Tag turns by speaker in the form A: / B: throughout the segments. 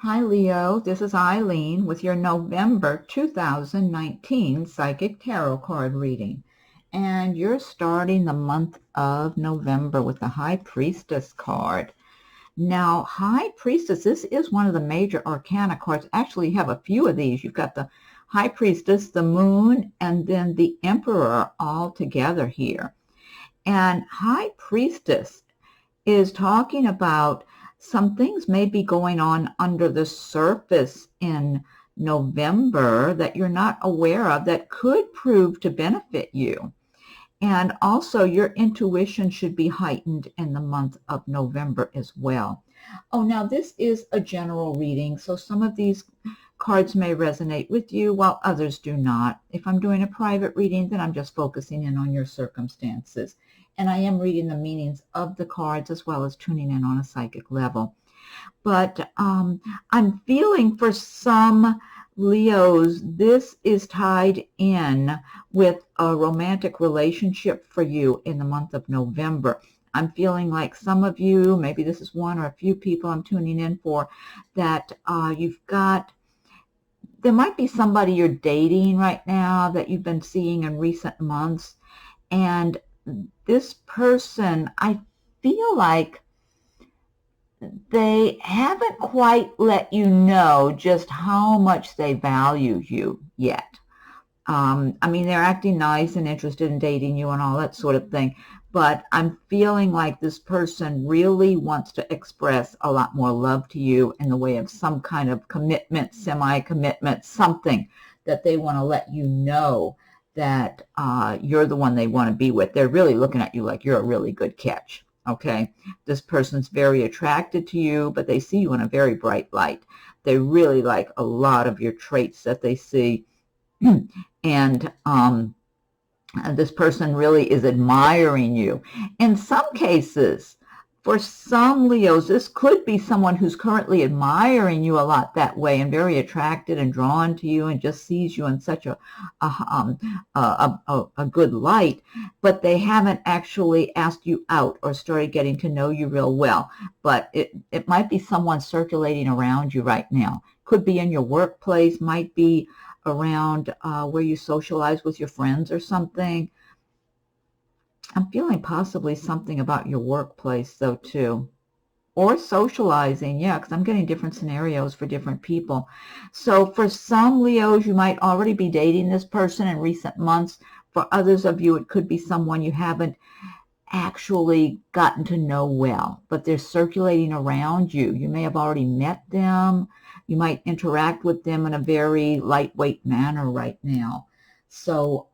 A: Hi Leo, this is Eileen with your November 2019 Psychic Tarot card reading. And you're starting the month of November with the High Priestess card. Now, High Priestess, this is one of the major arcana cards. Actually, you have a few of these. You've got the High Priestess, the Moon, and then the Emperor all together here. And High Priestess is talking about some things may be going on under the surface in November that you're not aware of that could prove to benefit you. And also your intuition should be heightened in the month of November as well. Oh, now this is a general reading, so some of these cards may resonate with you while others do not. If I'm doing a private reading, then I'm just focusing in on your circumstances. And I am reading the meanings of the cards as well as tuning in on a psychic level. But I'm feeling for some Leos, this is tied in with a romantic relationship for you in the month of November. I'm feeling like some of you, maybe this is one or a few people I'm tuning in for, that there might be somebody you're dating right now that you've been seeing in recent months. And this person, I feel like they haven't quite let you know just how much they value you yet. I mean, they're acting nice and interested in dating you and all that sort of thing, but I'm feeling like this person really wants to express a lot more love to you in the way of some kind of commitment, semi-commitment, something that they want to let you know that you're the one they want to be with. They're really looking at you like you're a really good catch, okay? This person's very attracted to you, but they see you in a very bright light. They really like a lot of your traits that they see. And this person really is admiring you. In some cases, for some Leos, this could be someone who's currently admiring you a lot that way and very attracted and drawn to you and just sees you in such a good light, but they haven't actually asked you out or started getting to know you real well. But it might be someone circulating around you right now. Could be in your workplace, might be around where you socialize with your friends or something. I'm feeling possibly something about your workplace, though, too. Or socializing, yeah, because I'm getting different scenarios for different people. So for some Leos, you might already be dating this person in recent months. For others of you, it could be someone you haven't actually gotten to know well, but they're circulating around you. You may have already met them. You might interact with them in a very lightweight manner right now. So,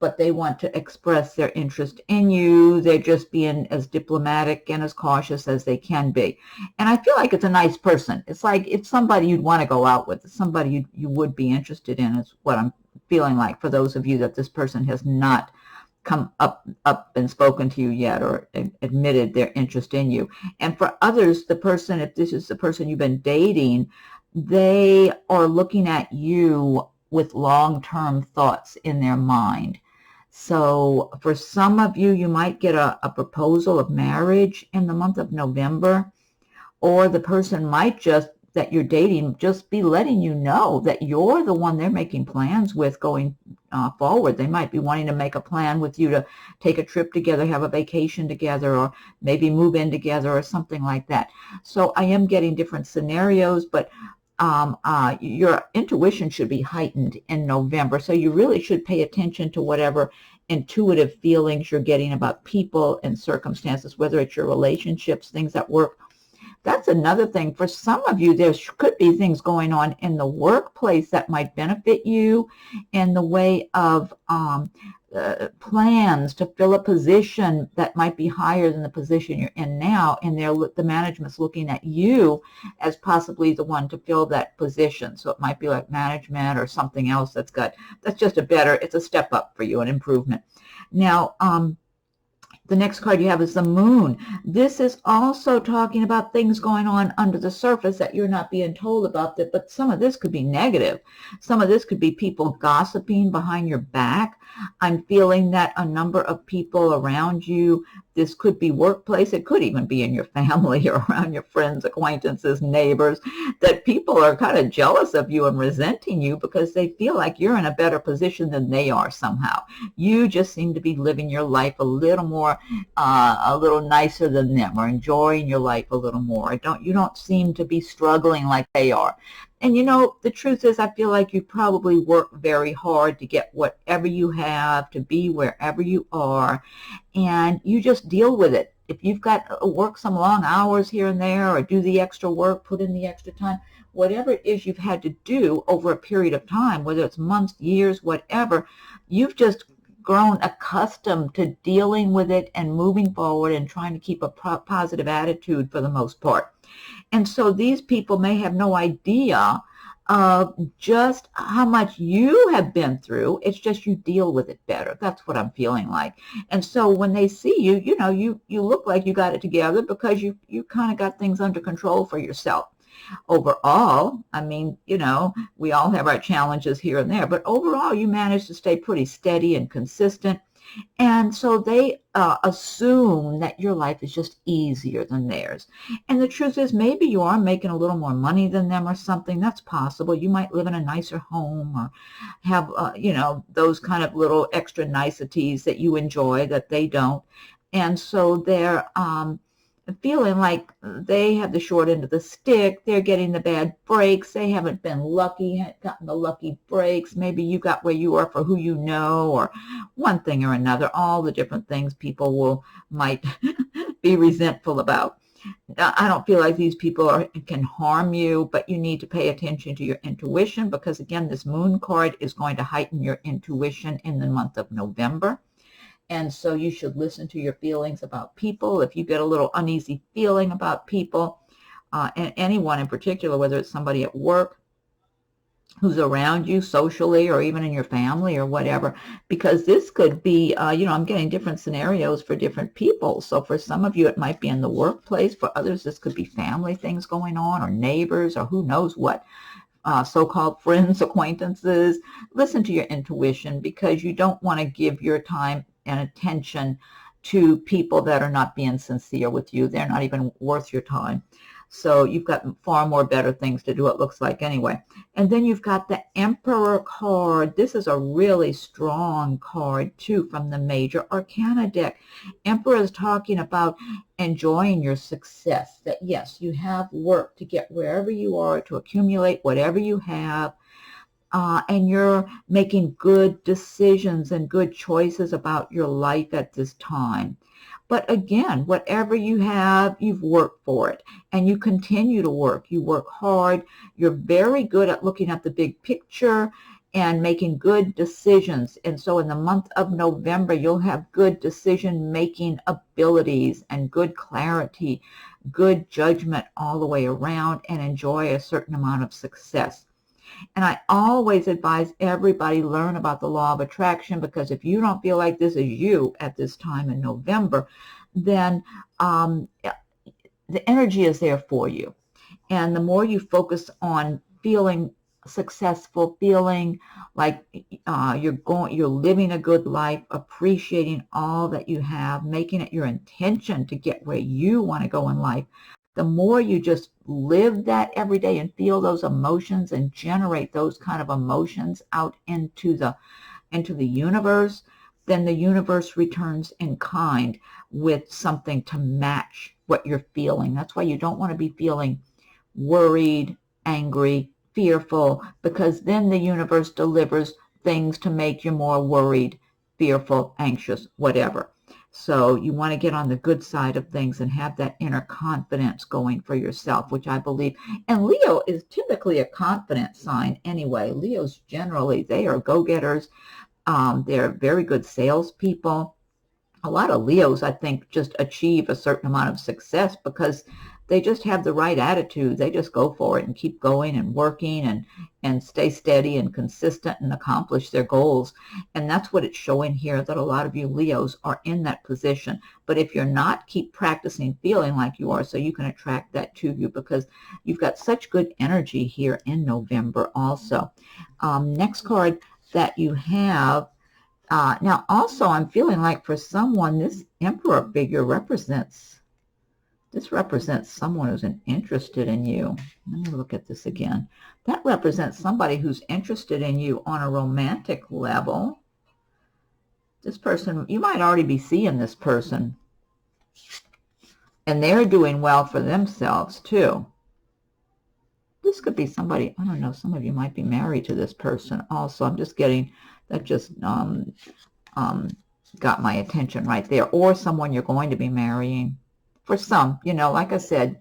A: but they want to express their interest in you. They're just being as diplomatic and as cautious as they can be. And I feel like it's a nice person. It's like it's somebody you'd want to go out with. It's somebody you would be interested in is what I'm feeling like for those of you that this person has not come up and spoken to you yet or admitted their interest in you. And for others, the person, if this is the person you've been dating, they are looking at you with long-term thoughts in their mind. So for some of you, you might get a proposal of marriage in the month of November, or the person might just, that you're dating, just be letting you know that you're the one they're making plans with going forward. They might be wanting to make a plan with you to take a trip together, have a vacation together, or maybe move in together or something like that. So I am getting different scenarios, but your intuition should be heightened in November. So you really should pay attention to whatever intuitive feelings you're getting about people and circumstances, whether it's your relationships, things at work. That's another thing. For some of you, there could be things going on in the workplace that might benefit you in the way of plans to fill a position that might be higher than the position you're in now, and the management's looking at you as possibly the one to fill that position. So it might be like management or something else that's just it's a step up for you, an improvement. Now, the next card you have is the Moon. This is also talking about things going on under the surface that you're not being told about, but some of this could be negative. Some of this could be people gossiping behind your back. I'm feeling that a number of people around you, this could be workplace, it could even be in your family or around your friends, acquaintances, neighbors, that people are kind of jealous of you and resenting you because they feel like you're in a better position than they are somehow. You just seem to be living your life a little more, a little nicer than them, or enjoying your life a little more. You don't seem to be struggling like they are. And you know, the truth is, I feel like you probably work very hard to get whatever you have, to be wherever you are, and you just deal with it. If you've got to work some long hours here and there, or do the extra work, put in the extra time, whatever it is you've had to do over a period of time, whether it's months, years, whatever, you've just grown accustomed to dealing with it and moving forward and trying to keep a positive attitude for the most part. And so these people may have no idea of just how much you have been through. It's just you deal with it better. That's what I'm feeling like. And so when they see you, you know, you look like you got it together because you kind of got things under control for yourself. Overall, I mean, you know, we all have our challenges here and there, but overall you manage to stay pretty steady and consistent. And so they assume that your life is just easier than theirs. And the truth is, maybe you are making a little more money than them or something. That's possible. You might live in a nicer home or have, you know, those kind of little extra niceties that you enjoy that they don't. And so they're feeling like they have the short end of the stick. They're getting the bad breaks. They haven't been lucky, gotten the lucky breaks. Maybe you got where you are for who you know, or one thing or another, all the different things people might be resentful about. I don't feel like these people can harm you, but you need to pay attention to your intuition, because again, this moon card is going to heighten your intuition in the month of November. And so you should listen to your feelings about people. If you get a little uneasy feeling about people, and anyone in particular, whether it's somebody at work who's around you socially or even in your family or whatever, because this could be, you know, I'm getting different scenarios for different people. So for some of you, it might be in the workplace. For others, this could be family things going on, or neighbors, or who knows what. So-called friends, acquaintances. Listen to your intuition, because you don't want to give your time and attention to people that are not being sincere with you. They're not even worth your time. So you've got far more better things to do, it looks like, anyway. And then you've got the Emperor card. This is a really strong card, too, from the Major Arcana deck. Emperor is talking about enjoying your success, that, yes, you have work to get wherever you are, to accumulate whatever you have, and you're making good decisions and good choices about your life at this time. But again, whatever you have, you've worked for it, and you continue to work. You work hard. You're very good at looking at the big picture and making good decisions. And so in the month of November, you'll have good decision-making abilities and good clarity, good judgment all the way around, and enjoy a certain amount of success. And I always advise everybody learn about the law of attraction, because if you don't feel like this is you at this time in November, then the energy is there for you. And the more you focus on feeling successful, feeling like you're living a good life, appreciating all that you have, making it your intention to get where you want to go in life, the more you just live that every day and feel those emotions and generate those kind of emotions out into the universe, then the universe returns in kind with something to match what you're feeling. That's why you don't want to be feeling worried, angry, fearful, because then the universe delivers things to make you more worried, fearful, anxious, whatever. So you want to get on the good side of things and have that inner confidence going for yourself, which I believe. And Leo is typically a confident sign anyway. Leos generally, they are go-getters. They're very good salespeople. A lot of Leos, I think, just achieve a certain amount of success because they just have the right attitude. They just go for it and keep going and working and stay steady and consistent and accomplish their goals. And that's what it's showing here, that a lot of you Leos are in that position. But if you're not, keep practicing feeling like you are, so you can attract that to you, because you've got such good energy here in November also. Next card that you have Now, also, I'm feeling like for someone, this Emperor figure represents someone who's interested in you. Let me look at this again. That represents somebody who's interested in you on a romantic level. This person, you might already be seeing this person, and they're doing well for themselves too. This could be somebody, I don't know, some of you might be married to this person also. I'm just getting, that just got my attention right there. Or someone you're going to be marrying. For some, you know, like I said,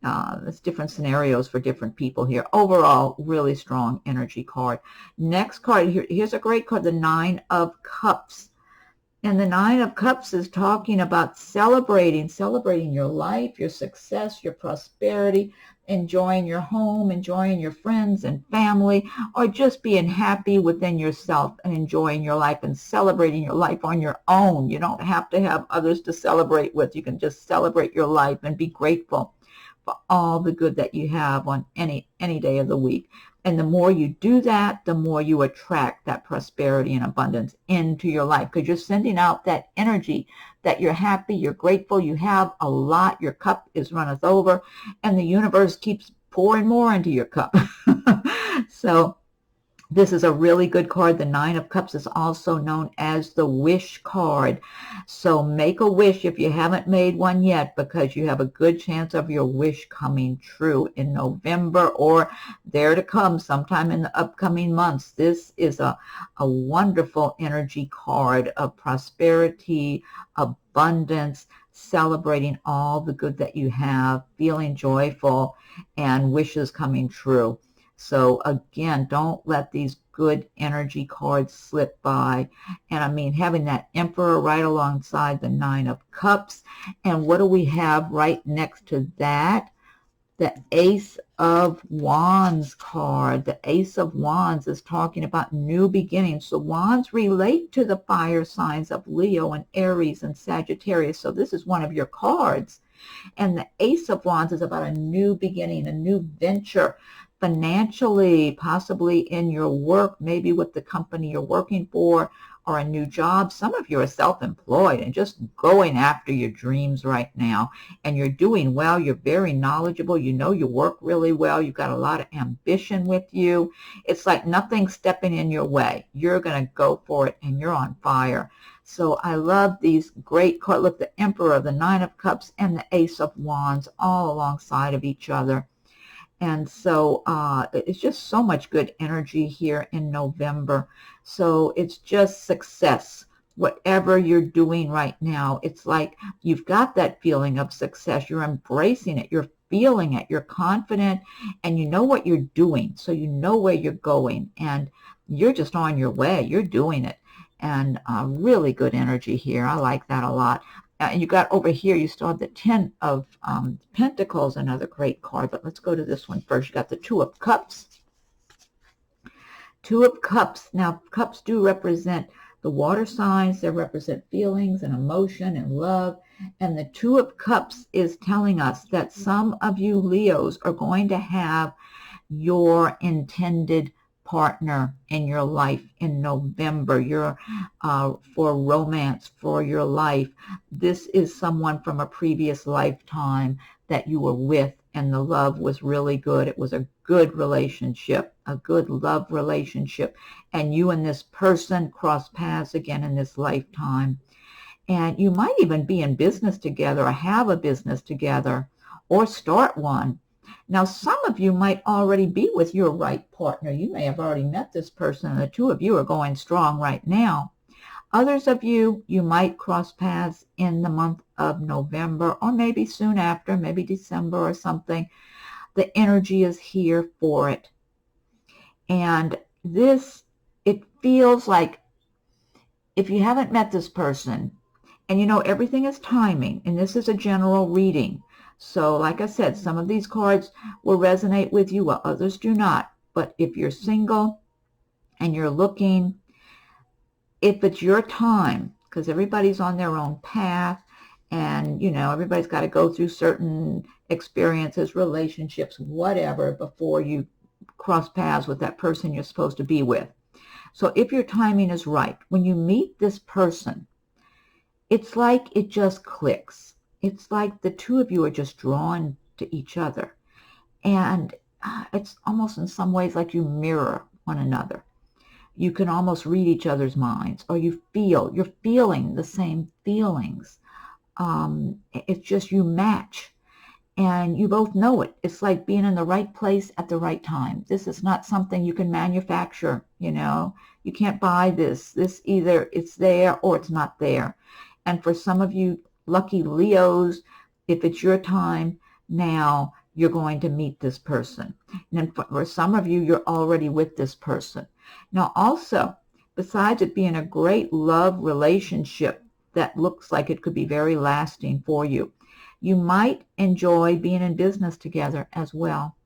A: there's different scenarios for different people here. Overall, really strong energy card. Next card, here's a great card, the Nine of Cups. And the Nine of Cups is talking about celebrating your life, your success, your prosperity, enjoying your home, enjoying your friends and family, or just being happy within yourself and enjoying your life and celebrating your life on your own. You don't have to have others to celebrate with. You can just celebrate your life and be grateful for all the good that you have on any day of the week. And the more you do that, the more you attract that prosperity and abundance into your life, because you're sending out that energy that you're happy, you're grateful, you have a lot, your cup is runneth over, and the universe keeps pouring more into your cup. So this is a really good card. The Nine of Cups is also known as the Wish card. So make a wish if you haven't made one yet, because you have a good chance of your wish coming true in November or there to come sometime in the upcoming months. This is a wonderful energy card of prosperity, abundance, celebrating all the good that you have, feeling joyful, and wishes coming true. So again, don't let these good energy cards slip by. And I mean, having that Emperor right alongside the Nine of Cups. And what do we have right next to that? The Ace of Wands card. The Ace of Wands is talking about new beginnings. So wands relate to the fire signs of Leo and Aries and Sagittarius. So this is one of your cards. And the Ace of Wands is about a new beginning, a new venture, financially, possibly in your work, maybe with the company you're working for, or a new job. Some of you are self-employed and just going after your dreams right now, and you're doing well. You're very knowledgeable. You know you work really well. You've got a lot of ambition with you. It's like nothing's stepping in your way. You're going to go for it, and you're on fire. So I love these great cards. Look, the Emperor, the Nine of Cups, and the Ace of Wands all alongside of each other. And so it's just so much good energy here in November. So it's just success. Whatever you're doing right now, it's like you've got that feeling of success. You're embracing it. You're feeling it. You're confident, and you know what you're doing. So you know where you're going, and you're just on your way. You're doing it. And really good energy here. I like that a lot. And you got over here, you still have the Ten of Pentacles, another great card. But let's go to this one first. You got the Two of Cups. Two of Cups. Now, cups do represent the water signs. They represent feelings and emotion and love. And the Two of Cups is telling us that some of you Leos are going to have your intended partner in your life in November. You're for romance, for your life. This is someone from a previous lifetime that you were with, and the love was really good. It was a good relationship, a good love relationship, and you and this person cross paths again in this lifetime. And you might even be in business together, or have a business together, or start one. Now, some of you might already be with your right partner. You may have already met this person, and the two of you are going strong right now. Others of you, you might cross paths in the month of November, or maybe soon after, maybe December or something. The energy is here for it. And this, it feels like if you haven't met this person, and you know everything is timing, and this is a general reading. So like I said, some of these cards will resonate with you, while others do not. But if you're single and you're looking, if it's your time, because everybody's on their own path, and, you know, everybody's got to go through certain experiences, relationships, whatever, before you cross paths with that person you're supposed to be with. So if your timing is right, when you meet this person, it's like it just clicks. It's like the two of you are just drawn to each other. And it's almost in some ways like you mirror one another. You can almost read each other's minds, or you're feeling the same feelings. It's just you match, and you both know it. It's like being in the right place at the right time. This is not something you can manufacture, you know. You can't buy this. This either it's there or it's not there. And for some of you lucky Leos, if it's your time now, you're going to meet this person. And for some of you, you're already with this person. Now also, besides it being a great love relationship that looks like it could be very lasting for you, you might enjoy being in business together as well.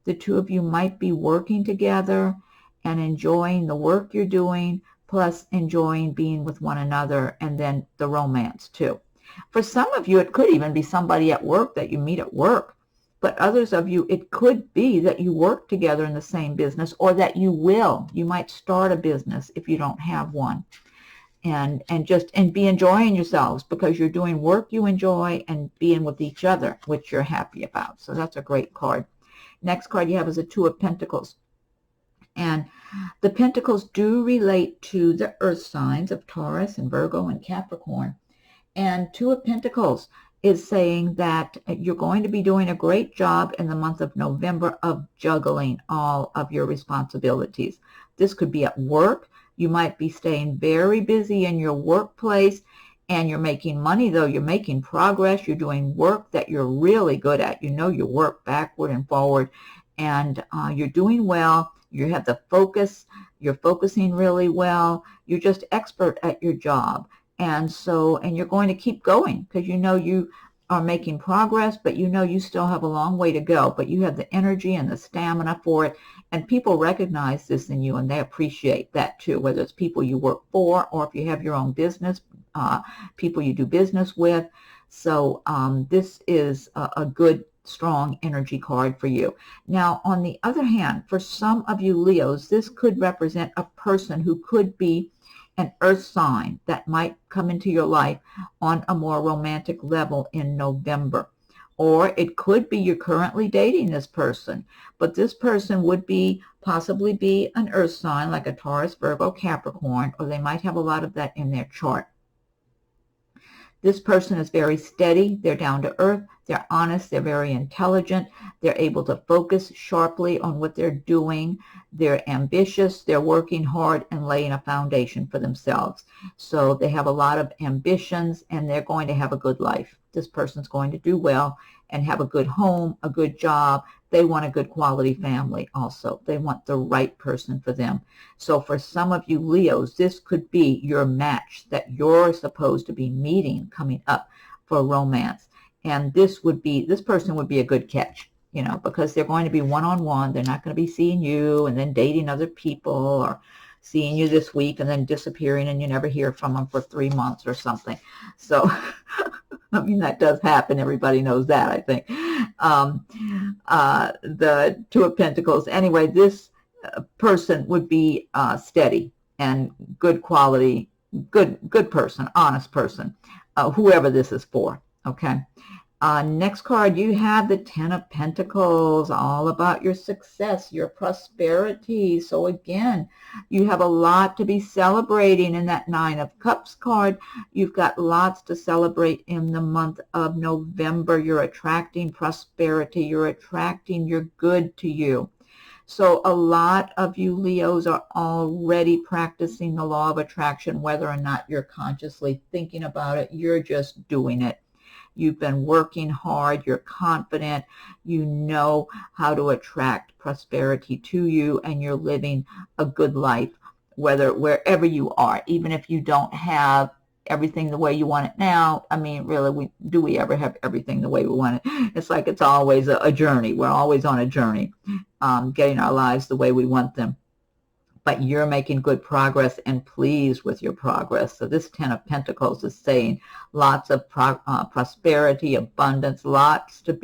A: The two of you might be working together and enjoying the work you're doing, plus enjoying being with one another, and then the romance too. For some of you, it could even be somebody at work that you meet at work. But others of you, it could be that you work together in the same business, or that you will. You might start a business if you don't have one. And be enjoying yourselves because you're doing work you enjoy and being with each other, which you're happy about. So that's a great card. Next card you have is a Two of Pentacles. And the Pentacles do relate to the earth signs of Taurus and Virgo and Capricorn. And Two of Pentacles is saying that you're going to be doing a great job in the month of November of juggling all of your responsibilities. This could be at work. You might be staying very busy in your workplace, and you're making money, though. You're making progress. You're doing work that you're really good at. You know your work backward and forward, and you're doing well. You have the focus. You're focusing really well. You're just expert at your job. And you're going to keep going because you know you are making progress, but you know you still have a long way to go. But you have the energy and the stamina for it. And people recognize this in you, and they appreciate that too, whether it's people you work for or if you have your own business, people you do business with. So this is a good, strong energy card for you. Now, on the other hand, for some of you Leos, this could represent a person who could be an earth sign that might come into your life on a more romantic level in November. Or it could be you're currently dating this person, but this person would possibly be an earth sign like a Taurus, Virgo, Capricorn, or they might have a lot of that in their chart. This person is very steady. They're down to earth. They're honest. They're very intelligent. They're able to focus sharply on what they're doing. They're ambitious. They're working hard and laying a foundation for themselves. So they have a lot of ambitions, and they're going to have a good life. This person's going to do well and have a good home, a good job. They want a good quality family also. They want the right person for them. So for some of you Leos, this could be your match that you're supposed to be meeting coming up for romance. And this person would be a good catch, you know, because they're going to be one-on-one. They're not going to be seeing you and then dating other people, or seeing you this week and then disappearing and you never hear from them for 3 months or something. So, I mean, that does happen. Everybody knows that, I think. The Two of Pentacles. Anyway, this person would be steady and good quality, good person, honest person, whoever this is for, okay? Next card, you have the Ten of Pentacles, all about your success, your prosperity. So again, you have a lot to be celebrating in that Nine of Cups card. You've got lots to celebrate in the month of November. You're attracting prosperity. You're attracting your good to you. So a lot of you Leos are already practicing the law of attraction, whether or not you're consciously thinking about it. You're just doing it. You've been working hard, you're confident, you know how to attract prosperity to you, and you're living a good life, wherever you are, even if you don't have everything the way you want it now. I mean, really, do we ever have everything the way we want it? It's like it's always a journey. We're always on a journey, getting our lives the way we want them. But you're making good progress and pleased with your progress. So this Ten of Pentacles is saying lots of prosperity, abundance, lots to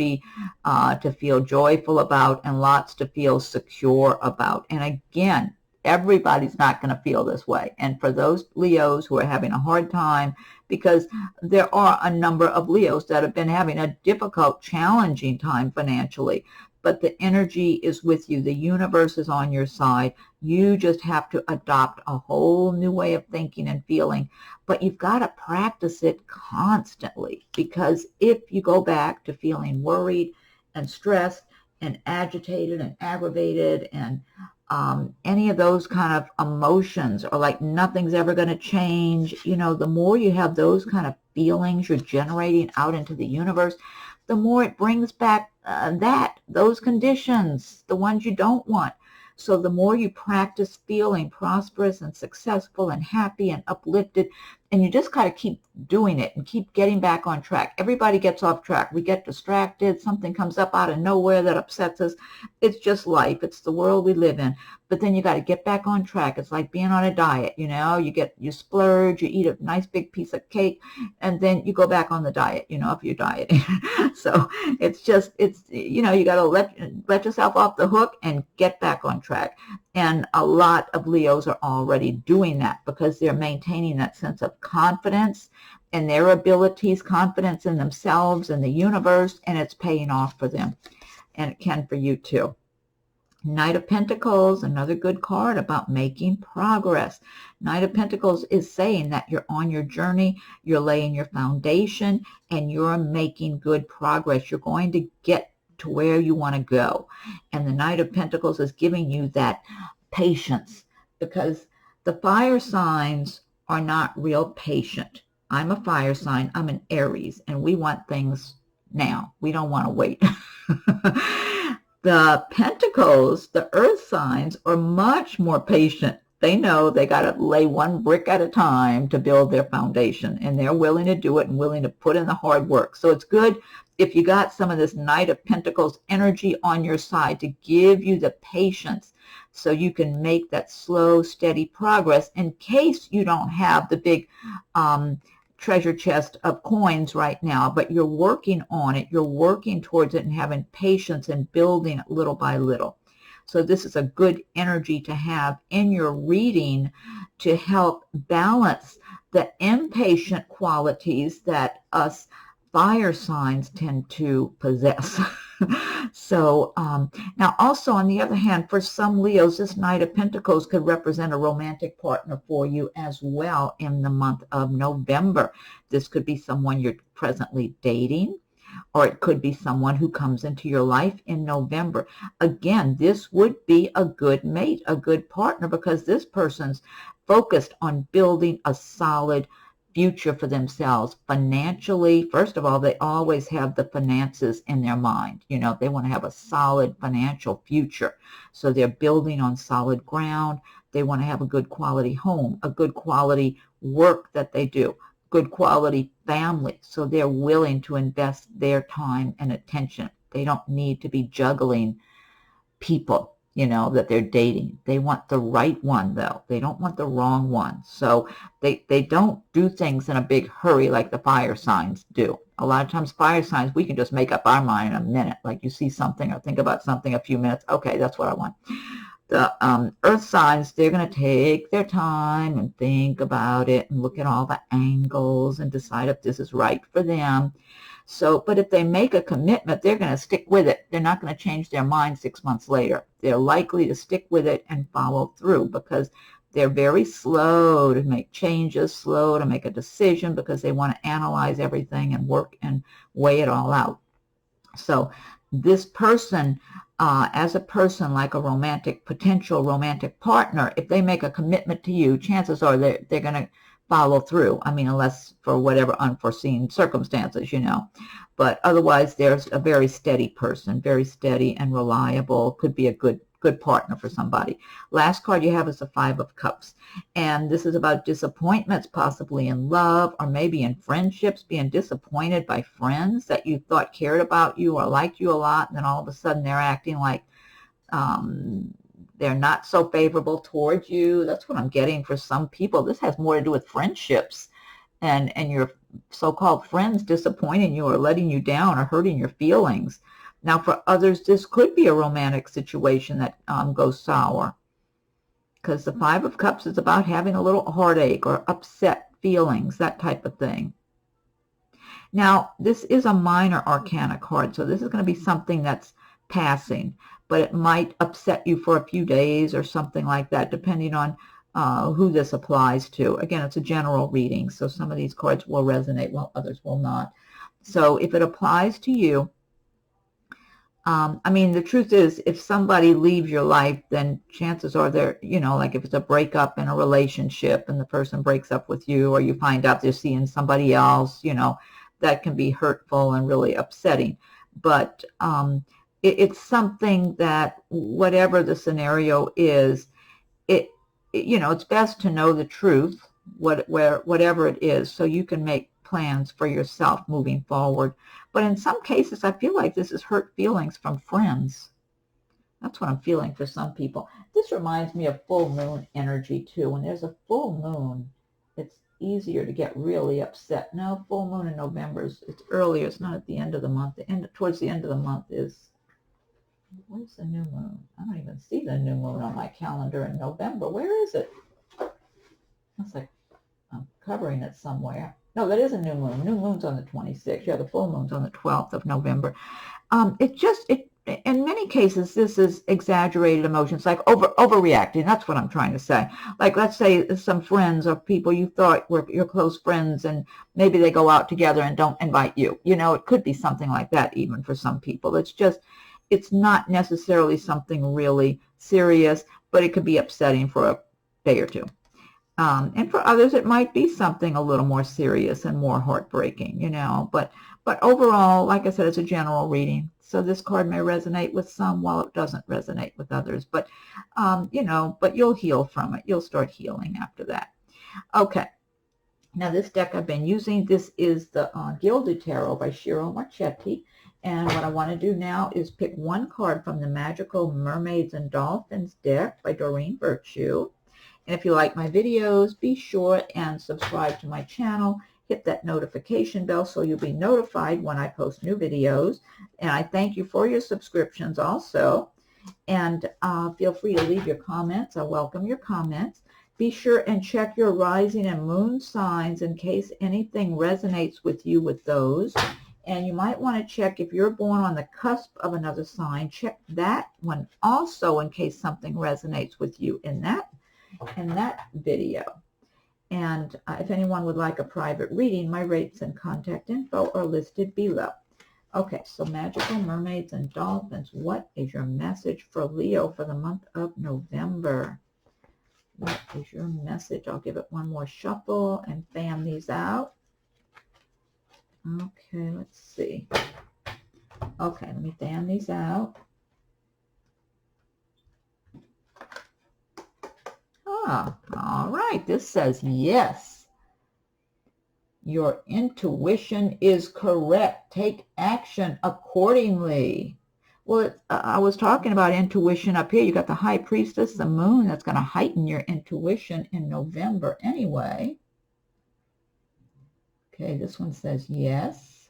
A: feel joyful about, and lots to feel secure about. And again, Everybody's not going to feel this way. And for those Leos who are having a hard time, because there are a number of Leos that have been having a difficult, challenging time financially, but the energy is with you. The universe is on your side. You just have to adopt a whole new way of thinking and feeling, but you've got to practice it constantly, because if you go back to feeling worried and stressed and agitated and aggravated and any of those kind of emotions, or like nothing's ever going to change, the more you have those kind of feelings you're generating out into the universe, the more it brings back those conditions, the ones you don't want. So the more you practice feeling prosperous and successful and happy and uplifted, and you just kind of keep doing it and keep getting back on track. Everybody gets off track. We get distracted. Something comes up out of nowhere that upsets us. It's just life. It's the world we live in. But then you got to get back on track. It's like being on a diet, you splurge, you eat a nice big piece of cake, and then you go back on the diet, if you're dieting. So you got to let yourself off the hook and get back on track. And a lot of Leos are already doing that because they're maintaining that sense of confidence in their abilities, confidence in themselves and the universe, and it's paying off for them. And it can for you too. Knight of Pentacles, another good card about making progress. Knight of Pentacles is saying that you're on your journey, you're laying your foundation, and you're making good progress. You're going to get to where you want to go. And the Knight of Pentacles is giving you that patience, because the fire signs are not real patient. I'm a fire sign. I'm an Aries, and we want things now. We don't want to wait. The Pentacles, the earth signs, are much more patient. They know they got to lay one brick at a time to build their foundation, and they're willing to do it and willing to put in the hard work. So it's good if you got some of this Knight of Pentacles energy on your side to give you the patience so you can make that slow, steady progress in case you don't have the big treasure chest of coins right now, but you're working on it, you're working towards it and having patience and building it little by little. So this is a good energy to have in your reading to help balance the impatient qualities that us fire signs tend to possess. So now also on the other hand, for some Leos, this Knight of Pentacles could represent a romantic partner for you as well in the month of November. This could be someone you're presently dating, or it could be someone who comes into your life in November. Again, this would be a good mate, a good partner, because this person's focused on building a solid future for themselves financially. First of all, they always have the finances in their mind. They want to have a solid financial future. So they're building on solid ground. They want to have a good quality home, a good quality work that they do, good quality family. So they're willing to invest their time and attention. They don't need to be juggling people, that they're dating. They want the right one, though. They don't want the wrong one. So they don't do things in a big hurry like the fire signs do. A lot of times fire signs, we can just make up our mind in a minute. Like you see something or think about something a few minutes. Okay, that's what I want. The earth signs, they're going to take their time and think about it and look at all the angles and decide if this is right for them. So, but if they make a commitment, they're going to stick with it. They're not going to change their mind 6 months later. They're likely to stick with it and follow through because they're very slow to make changes, slow to make a decision because they want to analyze everything and work and weigh it all out. So this person, as a person like a potential romantic partner, if they make a commitment to you, chances are they're going to follow through. I mean, unless for whatever unforeseen circumstances, But otherwise, there's a very steady person, very steady and reliable, could be a good partner for somebody. Last card you have is the Five of Cups. And this is about disappointments, possibly in love or maybe in friendships, being disappointed by friends that you thought cared about you or liked you a lot, and then all of a sudden they're acting like they're not so favorable towards you. That's what I'm getting for some people. This has more to do with friendships and your so-called friends disappointing you or letting you down or hurting your feelings. Now, for others, this could be a romantic situation that goes sour. because the Five of Cups is about having a little heartache or upset feelings, that type of thing. Now, this is a minor arcana card, so this is going to be something that's passing, but it might upset you for a few days or something like that, depending on who this applies to. Again, it's a general reading, so some of these cards will resonate while others will not. So if it applies to you, I mean, the truth is, if somebody leaves your life, then chances are they're, you know, like if it's a breakup in a relationship and the person breaks up with you, or you find out they're seeing somebody else, you know, that can be hurtful and really upsetting. But it's something that, whatever the scenario is, you know, it's best to know the truth, whatever it is, so you can make plans for yourself moving forward. But in some cases, I feel like this is hurt feelings from friends. That's what I'm feeling for some people. This reminds me of full moon energy, too. When there's a full moon, it's easier to get really upset. Now, full moon in November, it's earlier. It's not at the end of the month. Towards the end of the month is, where's the new moon? I don't even see the new moon on my calendar in November. Where is it? Looks like I'm covering it somewhere. No, that is a new moon. New moon's on the 26th. Yeah, the full moon's on the 12th of November. In many cases, this is exaggerated emotions, like overreacting. That's what I'm trying to say. Like, let's say some friends or people you thought were your close friends, and maybe they go out together and don't invite you. You know, it could be something like that even for some people. It's not necessarily something really serious, but it could be upsetting for a day or two. And for others, it might be something a little more serious and more heartbreaking, you know. But overall, like I said, it's a general reading. So this card may resonate with some while it doesn't resonate with others. But, you know, but you'll heal from it. You'll start healing after that. Okay. Now, this deck I've been using, this is the Gilded Tarot by Ciro Marchetti. And what I want to do now is pick one card from the Magical Mermaids and Dolphins deck by Doreen Virtue. And if you like my videos, be sure and subscribe to my channel. Hit that notification bell so you'll be notified when I post new videos. And I thank you for your subscriptions also. And feel free to leave your comments. I welcome your comments. Be sure and check your rising and moon signs in case anything resonates with you with those. And you might want to check if you're born on the cusp of another sign. Check that one also in case something resonates with you in that video. And if anyone would like a private reading, my rates and contact info are listed below. Okay, so Magical Mermaids and Dolphins, what is your message for Leo for the month of November? What is your message? I'll give it one more shuffle and fan these out. Okay, let's see. Okay, let me fan these out. All right. This says yes. Your intuition is correct. Take action accordingly. Well, I was talking about intuition up here. You got the High Priestess, the moon. That's going to heighten your intuition in November anyway. Okay, this one says yes.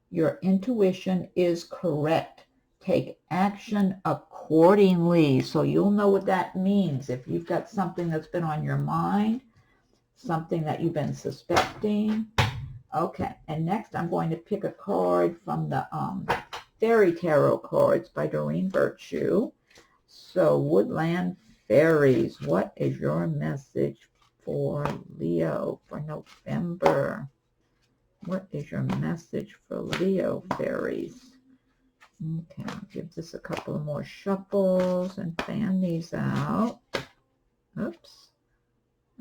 A: Your intuition is correct. Take action accordingly. So you'll know what that means. If you've got something that's been on your mind, something that you've been suspecting. Okay, and next I'm going to pick a card from the Fairy Tarot cards by Doreen Virtue. So Woodland Fairies, what is your message for Leo for November? What is your message for Leo, Fairies? Okay, I'll give this a couple of more shuffles and fan these out. Oops.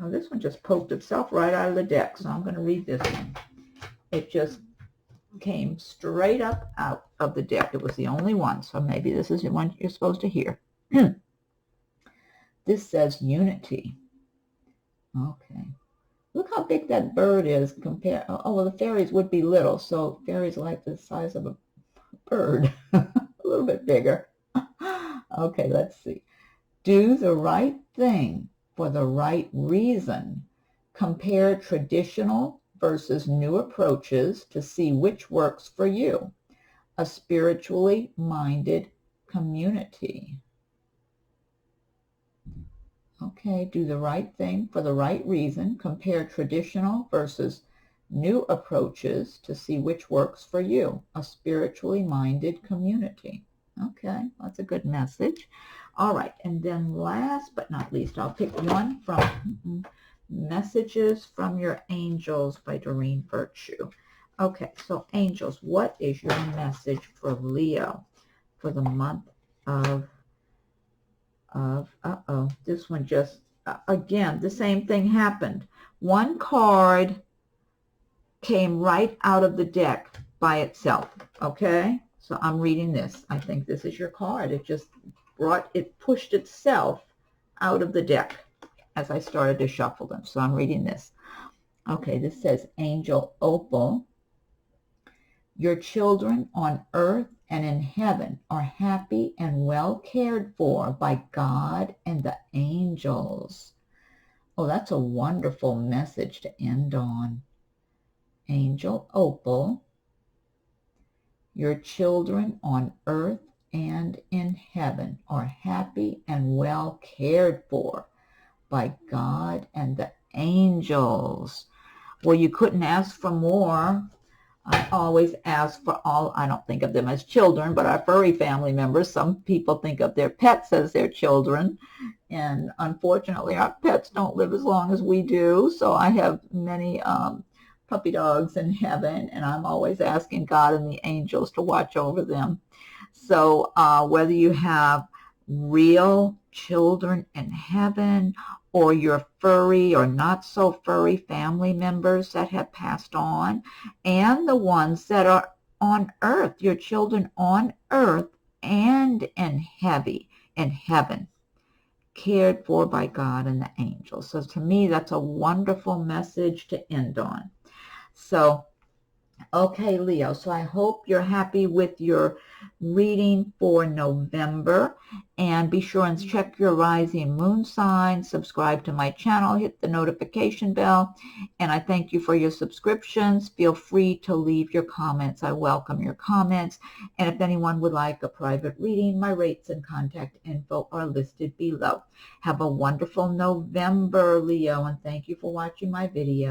A: Oh, this one just poked itself right out of the deck, so I'm going to read this one. It just came straight up out of the deck. It was the only one, so maybe this is the one you're supposed to hear. This says unity. Okay. Look how big that bird is compared. Oh, well, the fairies would be little, so fairies are like the size of a bird. A little bit bigger. Okay, let's see. Do the right thing for the right reason. Compare traditional versus new approaches to see which works for you. A spiritually minded community. Okay, do the right thing for the right reason. Compare traditional versus new approaches to see which works for you. A spiritually minded community. Okay, that's a good message. All right, and then last but not least, I'll pick one from Messages from Your Angels by Doreen Virtue. Okay, so angels, what is your message for Leo for the month of this one just, again, the same thing happened. One card came right out of the deck by itself, okay? So I'm reading this. I think this is your card. It just pushed itself out of the deck as I started to shuffle them. So I'm reading this. Okay, this says, Angel Opal, your children on earth and in heaven are happy and well cared for by God and the angels. Oh, that's a wonderful message to end on. Angel Opal, your children on earth and in heaven are happy and well cared for by God and the angels. Well, you couldn't ask for more. I always ask for all, I don't think of them as children, but our furry family members. Some people think of their pets as their children. And unfortunately, our pets don't live as long as we do. So I have many puppy dogs in heaven, and I'm always asking God and the angels to watch over them. So whether you have real children in heaven or your furry or not so furry family members that have passed on, and the ones that are on earth, your children on earth and in heaven, cared for by God and the angels. So to me, that's a wonderful message to end on. So, okay, Leo, so I hope you're happy with your reading for November. And be sure and check your rising moon sign, subscribe to my channel, hit the notification bell. And I thank you for your subscriptions. Feel free to leave your comments. I welcome your comments. And if anyone would like a private reading, my rates and contact info are listed below. Have a wonderful November, Leo, and thank you for watching my video.